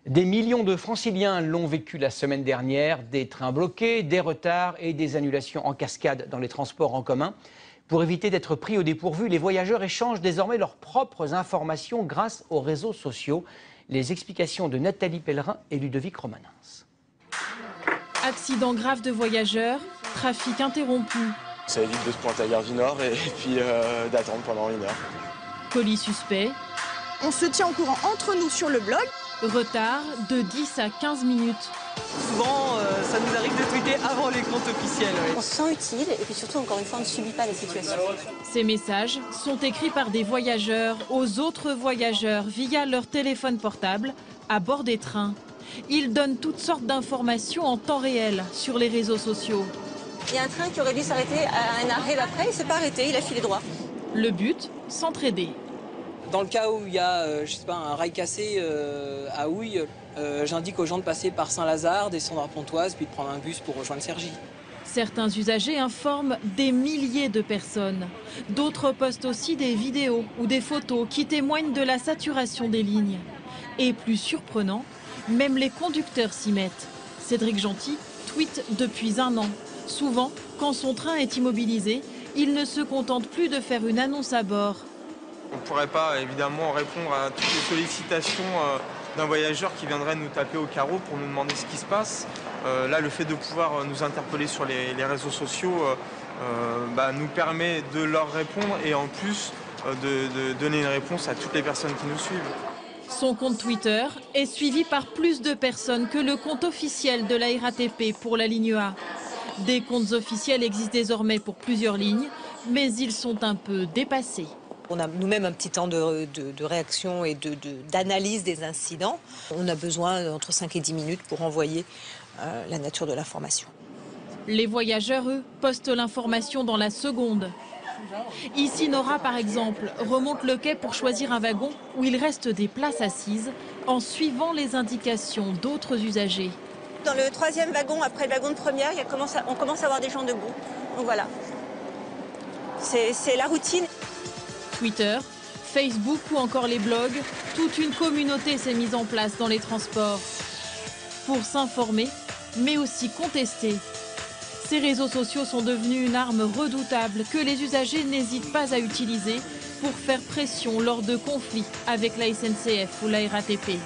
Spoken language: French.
Des millions de Franciliens l'ont vécu la semaine dernière, des trains bloqués, des retards et des annulations en cascade dans les transports en commun. Pour éviter d'être pris au dépourvu, les voyageurs échangent désormais leurs propres informations grâce aux réseaux sociaux. Les explications de Nathalie Pellerin et Ludovic Romanens. Accident grave de voyageurs, trafic interrompu. Ça évite de se pointer à Gare du Nord et puis d'attendre pendant 1 heure. Colis suspect. On se tient au courant entre nous sur le blog. Retard de 10 à 15 minutes. Souvent, ça nous arrive de tweeter avant les comptes officiels. Oui. On se sent utile et puis surtout, encore une fois, on ne subit pas la situation. Ces messages sont écrits par des voyageurs aux autres voyageurs via leur téléphone portable à bord des trains. Ils donnent toutes sortes d'informations en temps réel sur les réseaux sociaux. Il y a un train qui aurait dû s'arrêter à un arrêt d'après, il ne s'est pas arrêté, il a filé droit. Le but, s'entraider. Dans le cas où il y a je sais pas, un rail cassé à Houille, j'indique aux gens de passer par Saint-Lazare, descendre à Pontoise, puis de prendre un bus pour rejoindre Cergy. Certains usagers informent des milliers de personnes. D'autres postent aussi des vidéos ou des photos qui témoignent de la saturation des lignes. Et plus surprenant, même les conducteurs s'y mettent. Cédric Gentil tweete depuis 1 an. Souvent, quand son train est immobilisé, il ne se contente plus de faire une annonce à bord. On ne pourrait pas évidemment répondre à toutes les sollicitations d'un voyageur qui viendrait nous taper au carreau pour nous demander ce qui se passe. Là, le fait de pouvoir nous interpeller sur les réseaux sociaux nous permet de leur répondre et en plus de donner une réponse à toutes les personnes qui nous suivent. Son compte Twitter est suivi par plus de personnes que le compte officiel de la RATP pour la ligne A. Des comptes officiels existent désormais pour plusieurs lignes, mais ils sont un peu dépassés. On a nous-mêmes un petit temps de réaction et d'analyse des incidents. On a besoin entre 5 et 10 minutes pour envoyer la nature de l'information. Les voyageurs, eux, postent l'information dans la seconde. Ici, Nora, par exemple, remonte le quai pour choisir un wagon où il reste des places assises en suivant les indications d'autres usagers. Dans le 3e wagon, après le wagon de première, on commence à avoir des gens debout. Donc voilà, c'est la routine. Twitter, Facebook ou encore les blogs, toute une communauté s'est mise en place dans les transports pour s'informer, mais aussi contester. Ces réseaux sociaux sont devenus une arme redoutable que les usagers n'hésitent pas à utiliser pour faire pression lors de conflits avec la SNCF ou la RATP.